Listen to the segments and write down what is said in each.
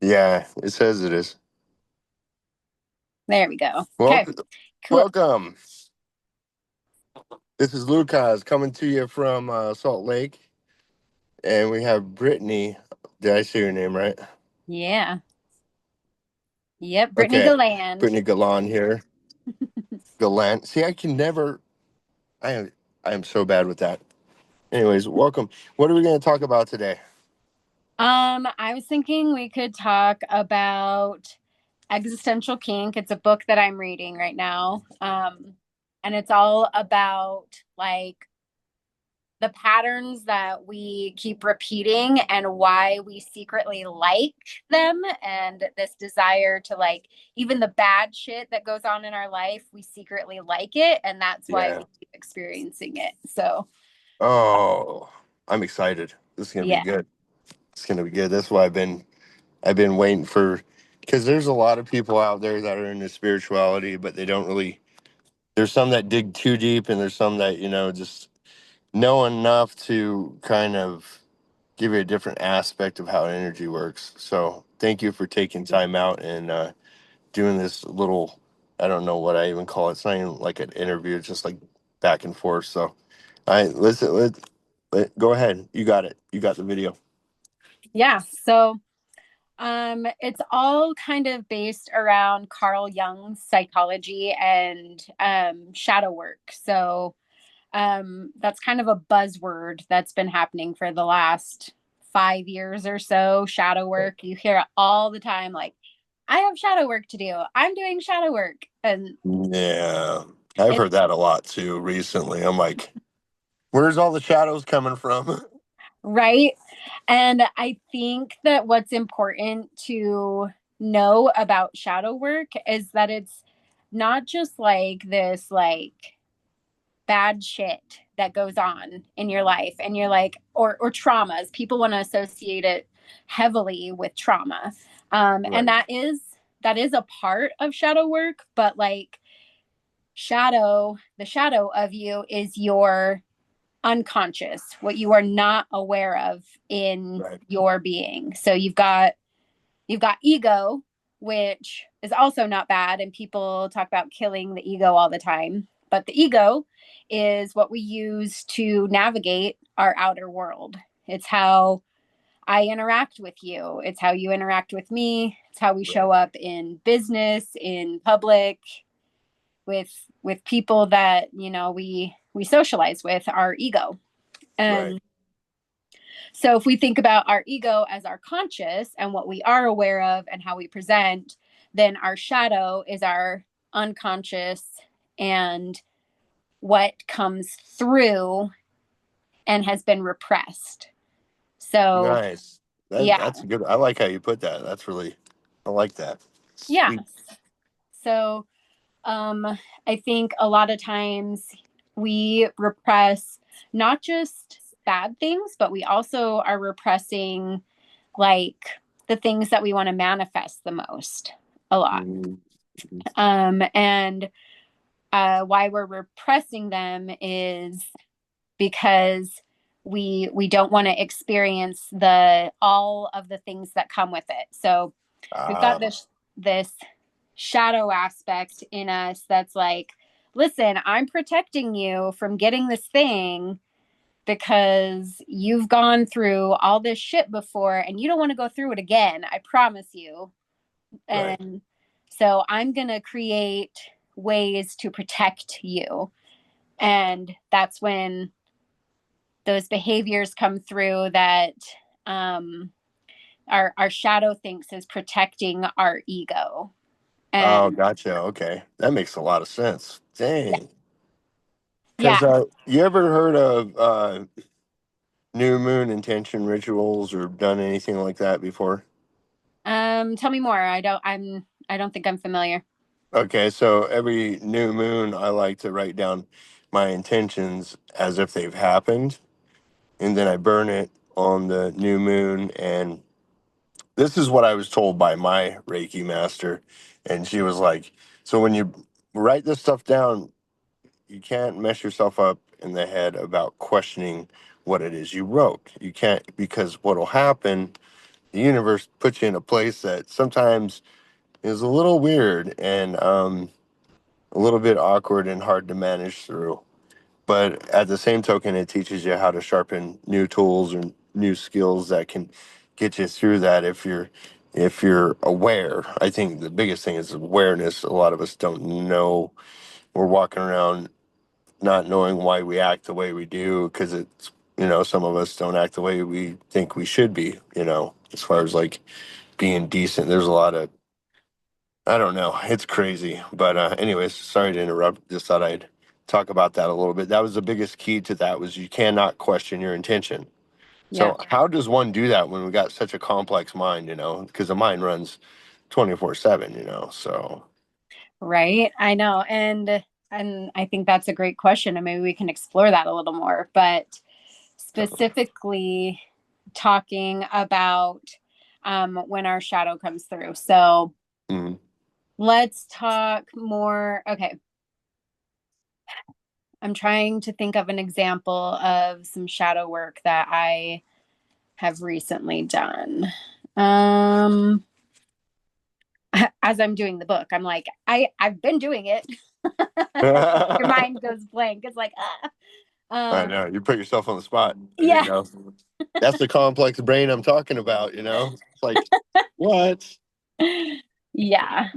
Yeah, it says it is. There we go. Okay, Welcome. cool. Welcome. This is Lucas coming to you from Salt Lake, and we have Brittany. Did I say your name right? Yeah. Yep, Brittany Okay, Galland. Brittany Galland here. Gallant. See, I can never. I am so bad with that. Anyways, welcome. What are we going to talk about today? I was thinking we could talk about Existential Kink. It's a book that I'm reading right now. And it's all about like the patterns that we keep repeating and why we secretly like them, and this desire to like even the bad shit that goes on in our life, we secretly like it, and that's why Yeah. we keep experiencing it. So Oh, I'm excited. This is going to be yeah. good. It's going to be good. That's why I've been waiting for, because there's a lot of people out there that are into spirituality, but they don't really. There's some that dig too deep, and there's some that just know enough to kind of give you a different aspect of how energy works. So thank you for taking time out and doing this little. I don't know what I even call it. It's not even like an interview. It's just like back and forth. So I listen. Go ahead. You got it. You got the video. Yeah, so it's all kind of based around Carl Jung's psychology and shadow work. So that's kind of a buzzword that's been happening for the last 5 years or so. Shadow work, you hear it all the time, like, I have shadow work to do, I'm doing shadow work. And Yeah, I've it's heard that a lot too recently. I'm like, where's all the shadows coming from? right. And I think that what's important to know about shadow work is that it's not just like this like bad shit that goes on in your life, and you're like, or traumas, people want to associate it heavily with trauma. And Right, that is a part of shadow work, but like the shadow of you is your unconscious, what you are not aware of in right, your being. So you've got ego, which is also not bad, and people talk about killing the ego all the time. But the ego is what we use to navigate our outer world. It's how I interact with you. It's how you interact with me. It's how we right, show up in business, in public, with people that, we socialize with, our ego. right. And so if we think about our ego as our conscious and what we are aware of and how we present, then our shadow is our unconscious and what comes through and has been repressed. So, Nice. yeah. That's good. I like how you put that. That's really, I like that. Yeah. Sweet. So, um I think a lot of times we repress not just bad things, but we also are repressing like the things that we want to manifest the most a lot. Mhm. And why we're repressing them is because we don't want to experience the all of the things that come with it. So we've got Ah, this shadow aspect in us that's like, listen, I'm protecting you from getting this thing because you've gone through all this shit before and you don't want to go through it again. I promise you. right. And so I'm going to create ways to protect you. And that's when those behaviors come through that um, our shadow thinks is protecting our ego. Oh, And gotcha. Okay. That makes a lot of sense. yeah, Dang. yeah. Because you ever heard of new moon intention rituals or done anything like that before? Tell me more. I don't think I'm familiar. Okay, so every new moon, I like to write down my intentions as if they've happened, and then I burn it on the new moon. And this is what I was told by my Reiki master. And she was like, so when you write this stuff down, you can't mess yourself up in the head about questioning what it is you wrote. You can't, because what'll happen the universe puts you in a place that sometimes is a little weird and a little bit awkward and hard to manage through. But at the same token, it teaches you how to sharpen new tools and new skills that can get you through that if you're aware. I think the biggest thing is awareness. A lot of us don't know. We're walking around not knowing why we act the way we do because it's, some of us don't act the way we think we should be, as far as like being decent. There's a lot of, I don't know, it's crazy. But anyways, sorry to interrupt. Just thought I'd talk about that a little bit. That was the biggest key to that was you cannot question your intention. Yeah. So how does one do that when we got such a complex mind, because the mind runs 24/7, so. Right. I know. And I think that's a great question, and maybe we can explore that a little more, but specifically talking about when our shadow comes through. So Mhm. let's talk more. Okay. I'm trying to think of an example of some shadow work that I have recently done. Um, as I'm doing the book, I'm like, I've been doing it. Your mind goes blank. It's like, ah. I know. You put yourself on the spot. There you Yeah. go. That's the complex brain I'm talking about. It's like, what? Yeah.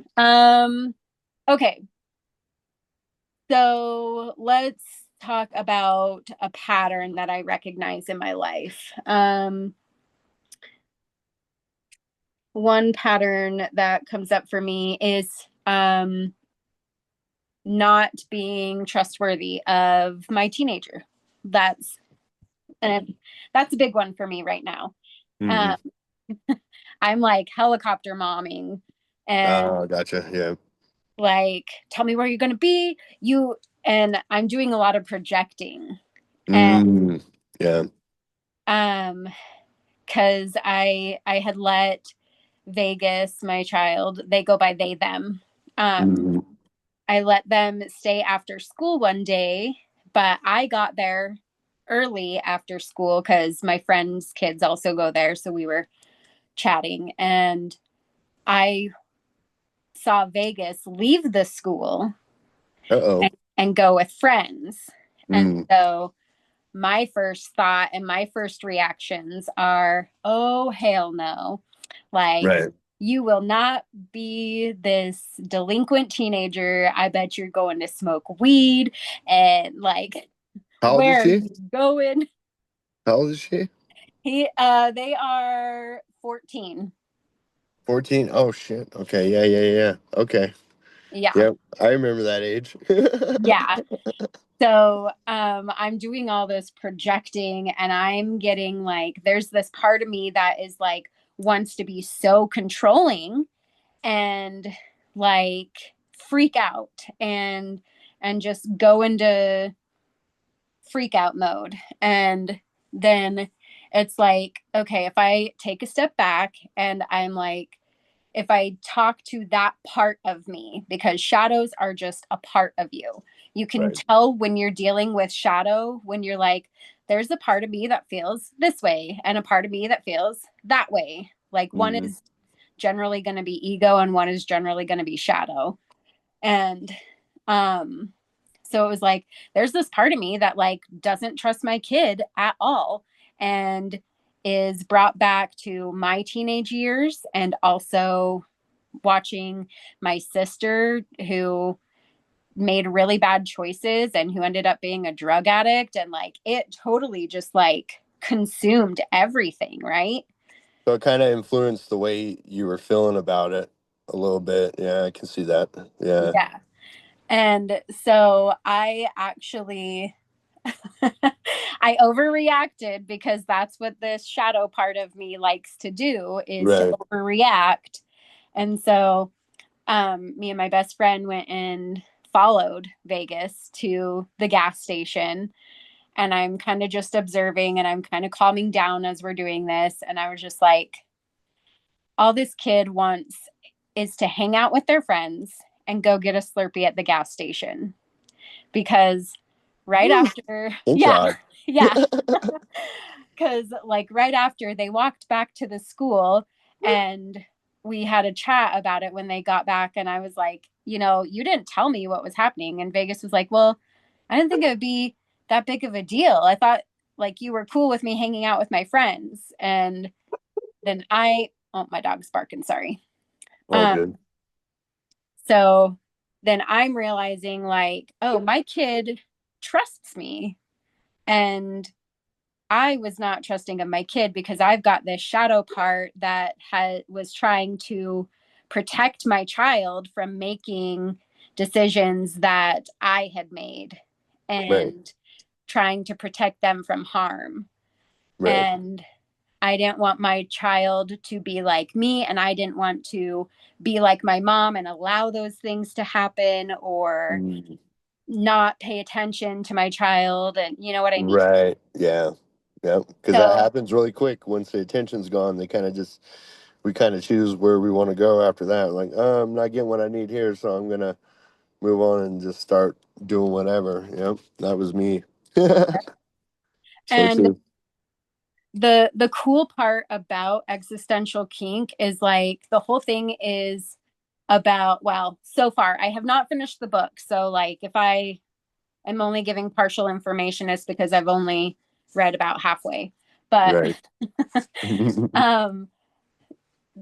Okay. So let's talk about a pattern that I recognize in my life. One pattern that comes up for me is not being trustworthy of my teenager. That's and that's a big one for me right now. Hmm. Um, I'm like helicopter momming and Oh, gotcha. Yeah. like, tell me where you're going to be. And I'm doing a lot of projecting. And Mm. Yeah. um cuz I had let Vegas, my child, they go by they them. Um Hmm. I let them stay after school one day, but I got there early after school cuz my friends' kids also go there, so we were chatting and I saw Vegas leave the school Uh-oh. and go with friends. And Mm. so my first thought and my first reactions are, oh, hell no. Like, Right. you will not be this delinquent teenager. I bet you're going to smoke weed. And like, How old is where are she? you going? How old is she? They are 14. 14. Oh, shit. Okay. Yeah, yeah, yeah. Okay. Yeah. Yep. I remember that age. Yeah. So I'm doing all this projecting and I'm getting like, there's this part of me that is like, wants to be so controlling and like freak out and just go into freak out mode. And then it's like, okay, if I take a step back and I'm like, if I talk to that part of me, because shadows are just a part of you. You can Right. tell when you're dealing with shadow, when you're like, there's a part of me that feels this way and a part of me that feels that way. Like one Hmm. is generally going to be ego and one is generally going to be shadow. And um so it was like there's this part of me that like doesn't trust my kid at all and is brought back to my teenage years and also watching my sister who made really bad choices and who ended up being a drug addict and like it totally just like consumed everything, right? So it kind of influenced the way you were feeling about it a little bit. Yeah, I can see that. Yeah. Yeah. And so I actually I overreacted because that's what this shadow part of me likes to do is to Right. overreact. And so me and my best friend went and followed Vegas to the gas station. And I'm kind of just observing and I'm kind of calming down as we're doing this. And I was just like, all this kid wants is to hang out with their friends and go get a Slurpee at the gas station. Because right Whew. after, Thank yeah, God. yeah, because like right after they walked back to the school and we had a chat about it when they got back, and I was like, you didn't tell me what was happening. And Vegas was like, well, I didn't think it would be that big of a deal. I thought like you were cool with me hanging out with my friends. And then oh, my dog's barking, sorry. All um good. so then I'm realizing like, oh, my kid trusts me, and I was not trusting of my kid because I've got this shadow part that was trying to protect my child from making decisions that I had made, Right. and trying to protect them from harm. Right. And I didn't want my child to be like me, and I didn't want to be like my mom and allow those things to happen, or Mm. not pay attention to my child. And you know what I mean? Right. Yeah. Yeah. Because that So, happens really quick. Once the attention's gone, we kind of choose where we want to go after that. Like, I'm not getting what I need here, so I'm going to move on and just start doing whatever. Yep. That was me. So and true. the cool part about existential kink is like the whole thing is about, well, so far I have not finished the book, so like if I am only giving partial information, it's because I've only read about halfway. But Right. um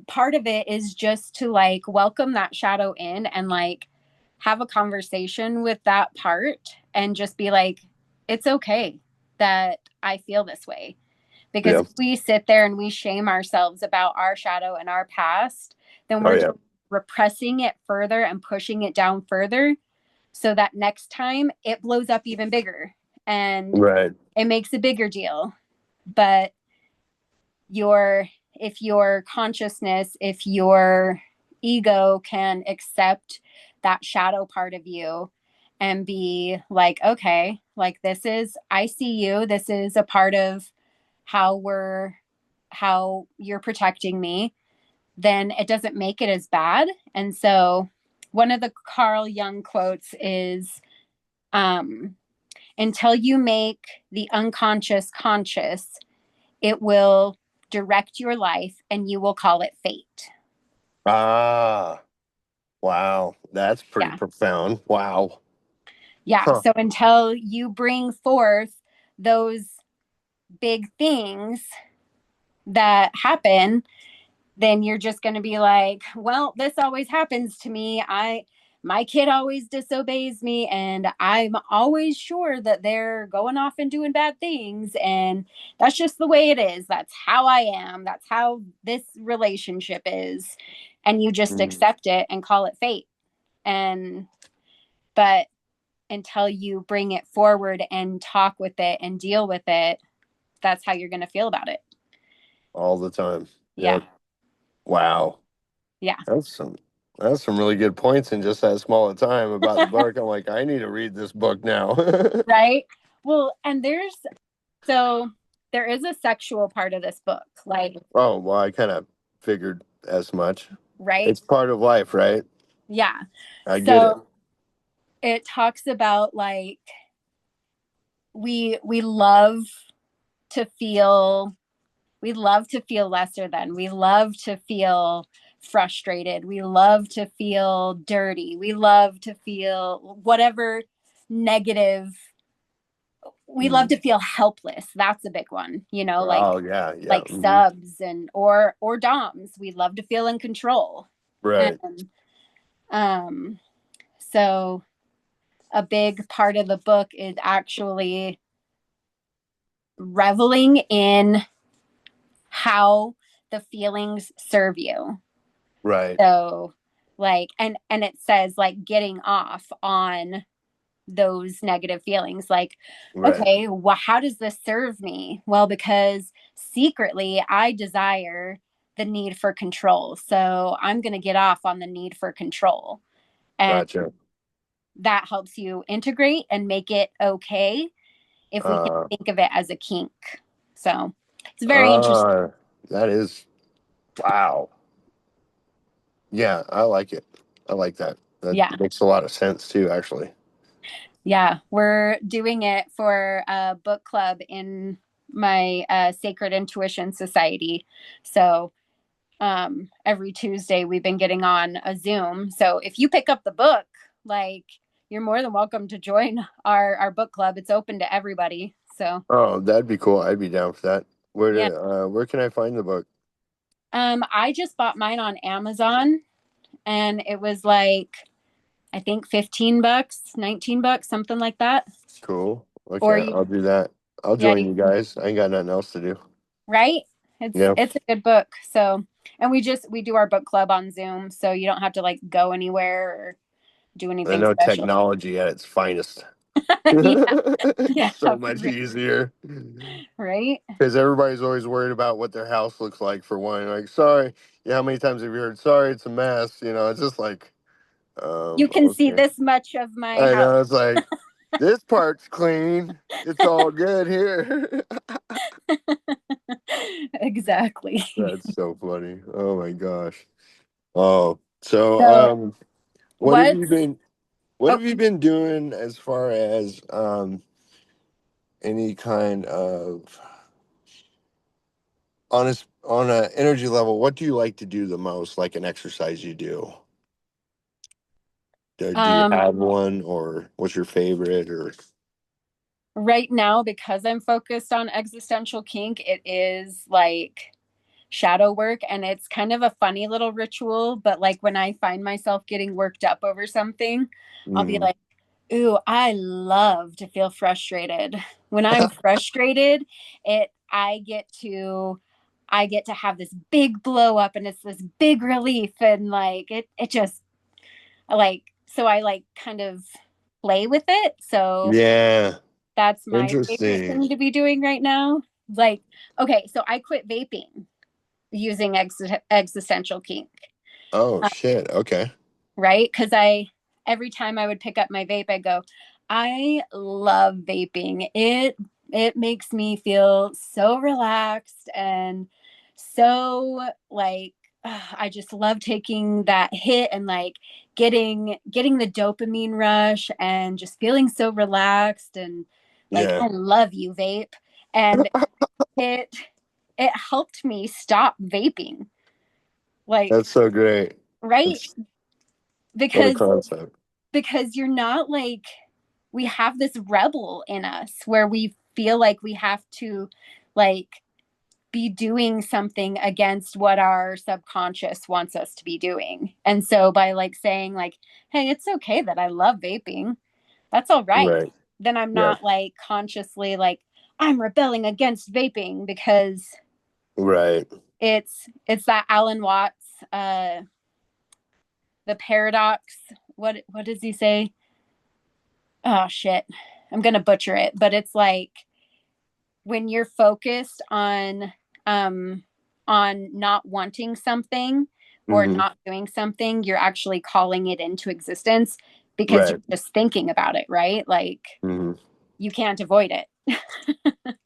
part of it is just to like welcome that shadow in and like have a conversation with that part, and just be like, it's okay that I feel this way. Because Yeah. if we sit there and we shame ourselves about our shadow and our past, then Oh, we're yeah. just repressing it further and pushing it down further, so that next time it blows up even bigger and Right. it makes a bigger deal. But your if your consciousness, if your ego can accept that shadow part of you and be like, okay, like I see you, this is a part of how you're protecting me, then it doesn't make it as bad. And so one of the Carl Jung quotes is, um, until you make the unconscious conscious, it will direct your life and you will call it fate. Ah, wow. That's pretty Yeah. profound. Wow. Yeah. Huh. So until you bring forth those big things that happen, then you're just going to be like, well, this always happens to me. My kid always disobeys me, and I'm always sure that they're going off and doing bad things, and that's just the way it is. That's how I am. That's how this relationship is. And you just Mm. accept it and call it fate. And but until you bring it forward and talk with it and deal with it, that's how you're going to feel about it. All the time. Yeah. Yep. Wow. Yeah. That's some that's some really good points in just that small a time about the book. I'm like, I need to read this book now. Right. Well, and so there is a sexual part of this book, like, Oh, well, I kind of figured as much. right? It's part of life, right? Yeah. I get it. So it talks about like we love to feel we love to feel lesser than. We love to feel frustrated. We love to feel dirty. We love to feel whatever negative. We love to Mm. feel helpless. That's a big one, Oh, yeah, yeah. like Hmm. subs and or doms. We love to feel in control. Right, And um so a big part of the book is actually reveling in how the feelings serve you. right, So like, and it says like getting off on those negative feelings, like, right. okay, well, how does this serve me? Well, because secretly I desire the need for control, so I'm going to get off on the need for control. And Gotcha. that helps you integrate and make it okay, if we can Uh, think of it as a kink. So it's very interesting. uh, that is, wow. Yeah, I like it. I like that. That Yeah. makes a lot of sense too, actually. Yeah. We're doing it for a book club in my Sacred Intuition Society. So every Tuesday we've been getting on a Zoom. So if you pick up the book, like you're more than welcome to join our book club. It's open to everybody. So Oh, that'd be cool. I'd be down for that. yeah. Where can I find the book? I just bought mine on Amazon and it was like I think 15 bucks, 19 bucks, something like that. Cool. Or Okay, you I'll do that. I'll yeah, join you guys. I ain't got nothing else to do. right? It's Yeah. it's a good book. So and we do our book club on Zoom, so you don't have to like go anywhere or do I anything know special. technology at its finest. Yeah, yeah, So for much real. easier. Right? Because everybody's always worried about what their house looks like for one. Like, sorry, yeah, how many times have you heard, sorry, it's a mess? You know, it's just like, You can see okay. this much of my I house. know, it's like, this part's clean. It's all good here. Exactly. That's so funny. Oh my gosh. Oh, so So what have what's you been what oh have you been doing as far as any kind of on a energy level, what do you like to do the most, like an exercise you do? Do you um have one, or what's your favorite, or right now because I'm focused on existential kink, it is like shadow work and it's kind of a funny little ritual, but like when I find myself getting worked up over something, I'll be Mhm. like, ooh, I love to feel frustrated. When I'm frustrated, it I get to have this big blow up and it's this big relief and like it just like so I like kind of play with it. So Yeah, that's my favorite interesting. thing to be doing right now. Like, okay, so I quit vaping using existential kink, Oh shit. Okay. right? Because every time I would pick up my vape, I go, I love vaping. It makes me feel so relaxed and so like I just love taking that hit and like getting the dopamine rush and just feeling so relaxed and like Yeah, I love you vape and it it helped me stop vaping like that's so great. right That's what a because concept. you're not like we have this rebel in us where we feel like we have to like be doing something against what our subconscious wants us to be doing. And so by like saying like, hey, it's okay that I love vaping. That's all right. Right. Then I'm Yeah. not like consciously like I'm rebelling against vaping because Right. it's that Alan Watts the paradox. What does he say? Oh shit. I'm going to butcher it, but it's like when you're focused um on not wanting something or Hmm. not doing something, you're actually calling it into existence because you're Right. just thinking about it, right? Like Hmm. you can't avoid it.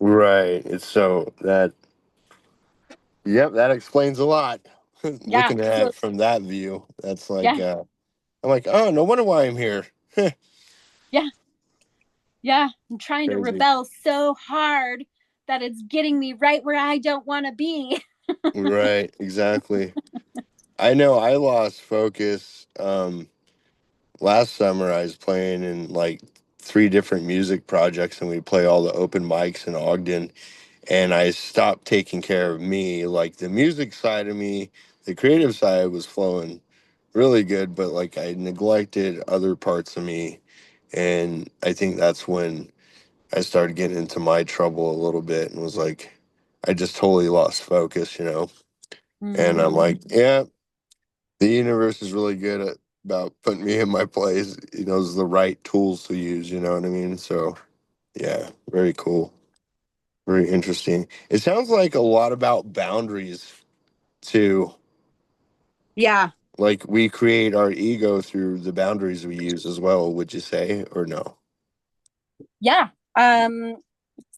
Right. It's so that. Yep, that explains a lot. Yeah. Looking at So it from that view, that's like, yeah. I'm like, oh, no wonder why I'm here. Yeah. Yeah. I'm trying to Crazy. rebel so hard that it's getting me right where I don't want to be. Right, exactly. I know I lost focus. Last summer I was playing in like three different music projects and we play all the open mics in Ogden, and I stopped taking care of me. Like the music side of me, the creative side was flowing really good, but like I neglected other parts of me. And I think that's when I started getting into my trouble a little bit and was like, I just totally lost focus, you know? And I'm Mm, like, yeah, the universe is really good at about putting me in my place. He knows the right tools to use, you know what I mean? So, yeah, very cool. Very interesting. It sounds like a lot about boundaries too. yeah. Like we create our ego through the boundaries we use as well, would you say, or no? Yeah.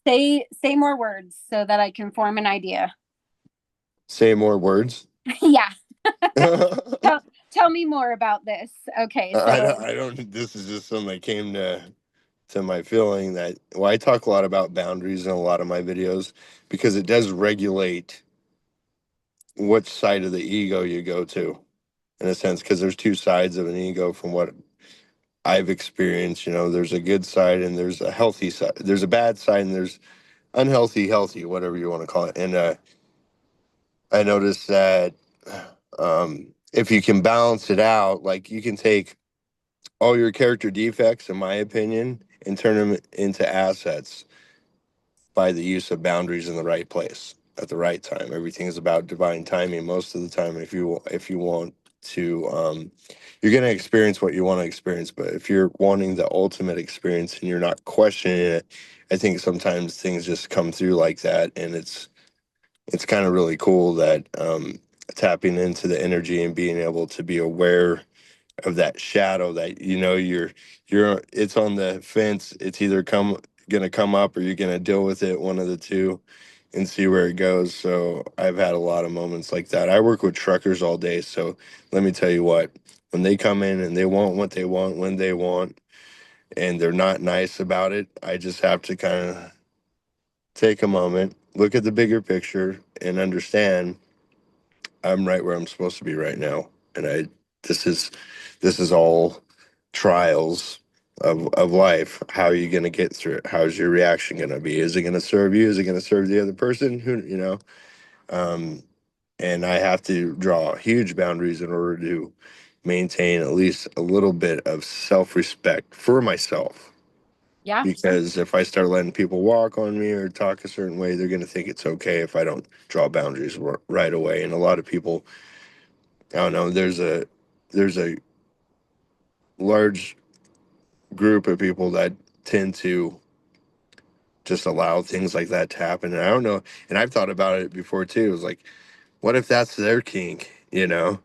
Say more words so that I can form an idea. Say more words. Yeah. I tell, tell me more about this. Okay, so I don't, this is just something that came to my feeling that, well, I talk a lot about boundaries in a lot of my videos because it does regulate which side of the ego you go to, in a sense, because there's two sides of an ego from what I've experienced. You know, there's a good side and there's a healthy side. There's a bad side and there's unhealthy, healthy, whatever you want to call it. And I noticed that if you can balance it out, like you can take all your character defects, in my opinion, and turn them into assets by the use of boundaries in the right place at the right time. Everything is about divine timing most of the time. If you want to, you're going to experience what you want to experience. But if you're wanting the ultimate experience and you're not questioning it, I think sometimes things just come through like that, and it's kind of really cool that tapping into the energy and being able to be aware of that shadow that you're it's on the fence. It's either gonna come up or you're gonna deal with it, one of the two, and see where it goes. So I've had a lot of moments like that. I work with truckers all day, so let me tell you what, when they come in and they want what they want when they want and they're not nice about it, I just have to kind of take a moment, look at the bigger picture, and understand I'm right where I'm supposed to be right now. And this is this is all trials of life. How are you going to get through it? How's your reaction going to be? Is it going to serve you? Is it going to serve the other person? Um, and I have to draw huge boundaries in order to maintain at least a little bit of self-respect for myself. Yeah. Because if I start letting people walk on me or talk a certain way, they're going to think it's okay if I don't draw boundaries right away. And a lot of people, I don't know, there's a large group of people that tend to just allow things like that to happen. And I don't know, and I've thought about it before too. It was like, what if that's their kink, you know?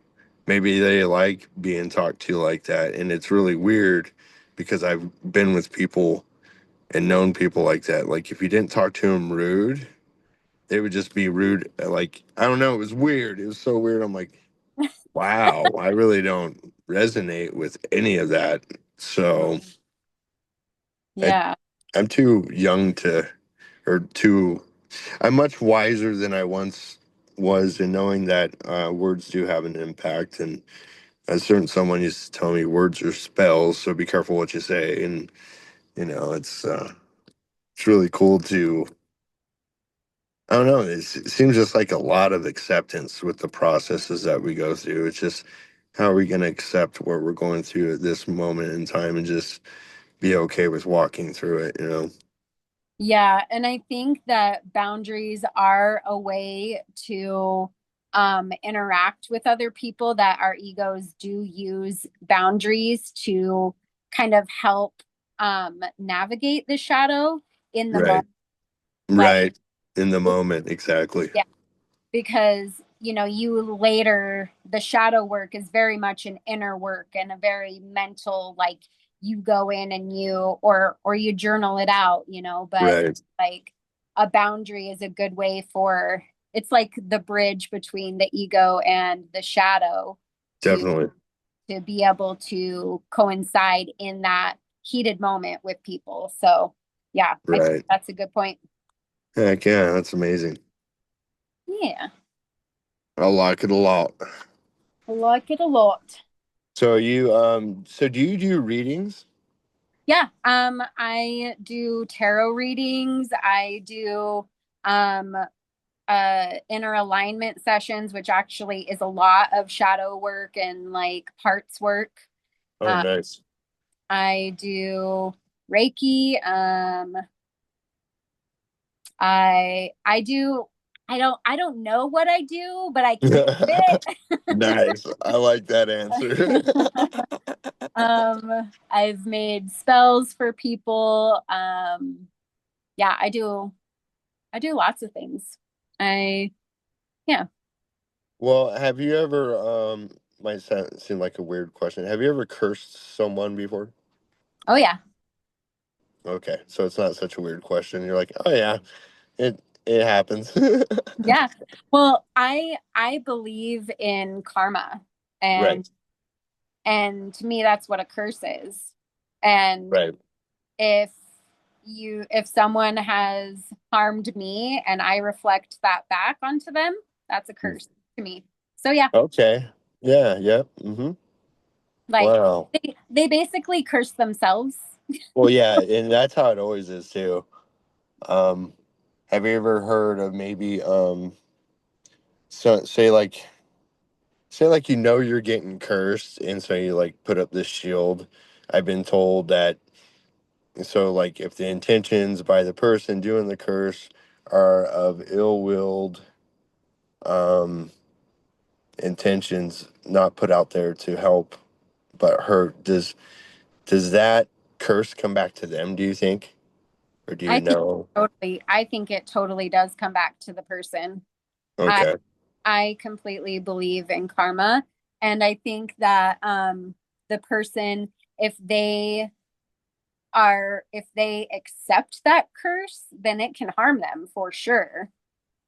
Maybe they like being talked to like that. And it's really weird because I've been with people and known people like that. Like if you didn't talk to them rude, they would just be rude. Like, I don't know, it was weird. It was so weird. I'm like, wow, I really don't resonate with any of that. So I, Yeah. I'm too young or too, I'm much wiser than I once was in knowing that words do have an impact. And a certain someone used to tell me words are spells, so be careful what you say. And, it's really cool to, I don't know, it seems just like a lot of acceptance with the processes that we go through. It's just, how are we going to accept what we're going through at this moment in time and just be okay with walking through it? Yeah, and I think that boundaries are a way to interact with other people, that our egos do use boundaries to kind of help navigate the shadow in the moment. Right. Like, Right. In the moment, exactly. yeah, because you later, the shadow work is very much an inner work and a very mental, like you go in and or you journal it out, but Right. like a boundary is a good way for, it's like the bridge between the ego and the shadow to Definitely. be able to coincide in that heated moment with people. So yeah, I think Right. that's a good point. Heck yeah, that's amazing. Yeah, I like it a lot. I like it a lot. So do you do readings? Yeah, I do tarot readings. I do um inner alignment sessions, which actually is a lot of shadow work and like parts work. Oh, Uh, nice. I do Reiki. I don't know what I do, but I can do it. Nice. I like that answer. I've made spells for people. Yeah, I do lots of things. I Yeah. Well, have you ever might seem like a weird question. Have you ever cursed someone before? Oh yeah. Okay, so it's not such a weird question. You're like, "Oh yeah, it happens." Yeah. Well, I believe in karma, and to me that's what a curse is. And Right. if if someone has harmed me and I reflect that back onto them, that's a curse to me. So yeah, Okay. Yeah. Yep. like Wow. they basically curse themselves. Well, yeah, and that's how it always is too. Um, have you ever heard of maybe so say like you're getting cursed, and so you like put up this shield. I've been told that so like if the intentions by the person doing the curse are of ill-willed um intentions not put out there to help but hurt, does that curse come back to them, do you think? Or do you I think know? I think it totally does come back to the person. I Okay. I completely believe in karma, and I think that the person, if they accept that curse, then it can harm them for sure.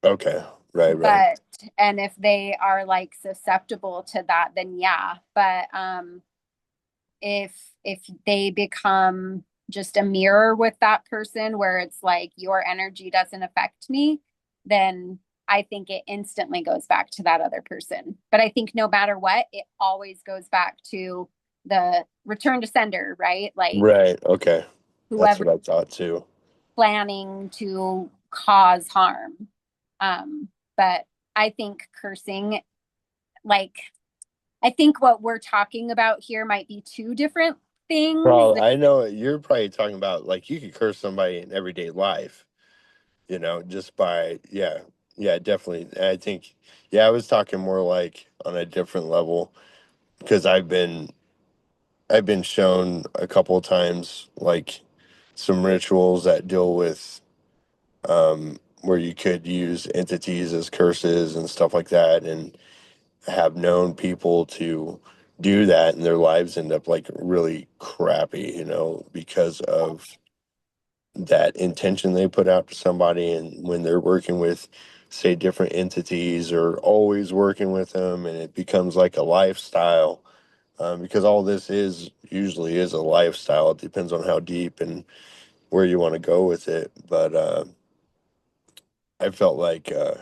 Okay. Right. But and if they are like susceptible to that, then yeah. But if they become just a mirror with that person where it's like your energy doesn't affect me, then I think it instantly goes back to that other person. But I think no matter what, it always goes back to the return to sender, right? Like Right. Okay. That's whoever what I thought too. planning to cause harm. Um, but I think cursing, like, I think what we're talking about here might be two different things. Well, I know you're probably talking about like you could curse somebody in everyday life, just by, yeah, definitely. I think, yeah, I was talking more like on a different level because I've been shown a couple of times like some rituals that deal with where you could use entities as curses and stuff like that, and have known people to do that, and their lives end up like really crappy, because of that intention they put out to somebody. And when they're working with, say, different entities or always working with them, and it becomes like a lifestyle, because all this is usually is a lifestyle. It depends on how deep and where you want to go with it. But I felt like I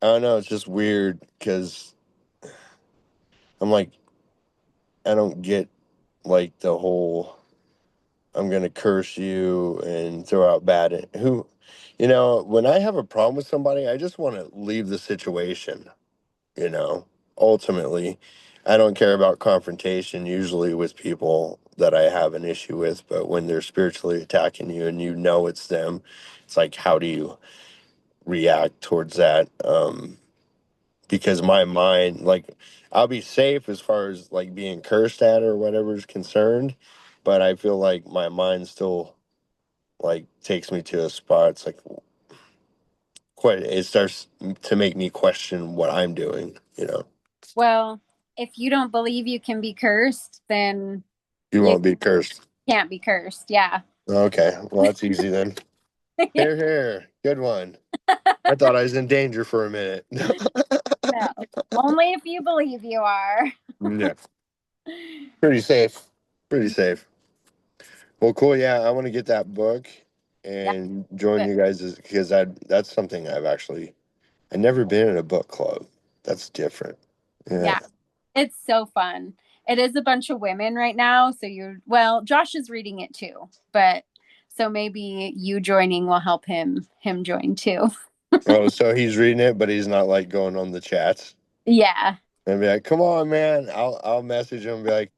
don't know, it's just weird because I'm like, I don't get like the whole I'm gonna curse you and throw out who, when I have a problem with somebody, I just want to leave the situation, you know. Ultimately, I don't care about confrontation usually with people that I have an issue with, but when they're spiritually attacking you and it's them, it's like, how do you react towards that? Because my mind, like, I'll be safe as far as like being cursed at or whatever is concerned, but I feel like my mind still like takes me to a spot. It's like quite. It starts to make me question what I'm doing. Well, if you don't believe you can be cursed, then You you won't be cursed. can't be cursed. Yeah. Okay, well that's easy then. Here, here, good one. I thought I was in danger for a minute. No, only if you believe you are. Yeah, pretty safe. Pretty safe. Well, cool. Yeah, I want to get that book Yeah, and join but you guys because that's something I've never been in a book club. That's different. Yeah. yeah, it's so fun. It is a bunch of women right now, so well, Josh is reading it too, but so maybe you joining will help him join too. Oh, so he's reading it, but he's not like going on the chats Yeah, and be like, "Come on, man." I'll message him and be like,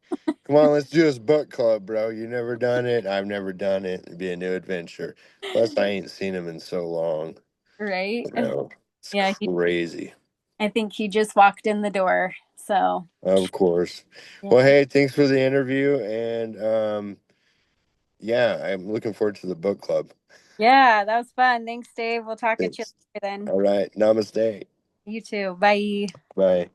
"Come on, let's do this book club, bro. You never done it. I've never done it. It'd be a new adventure." Plus, I ain't seen him in so long. right. It's Yeah, crazy. I think he just walked in the door. So, Of course. yeah. Well, hey, thanks for the interview, and yeah, I'm looking forward to the book club. Yeah, that was fun. Thanks, Dave. We'll talk at you Thanks. later then. All right. Namaste. You too. Bye. Bye.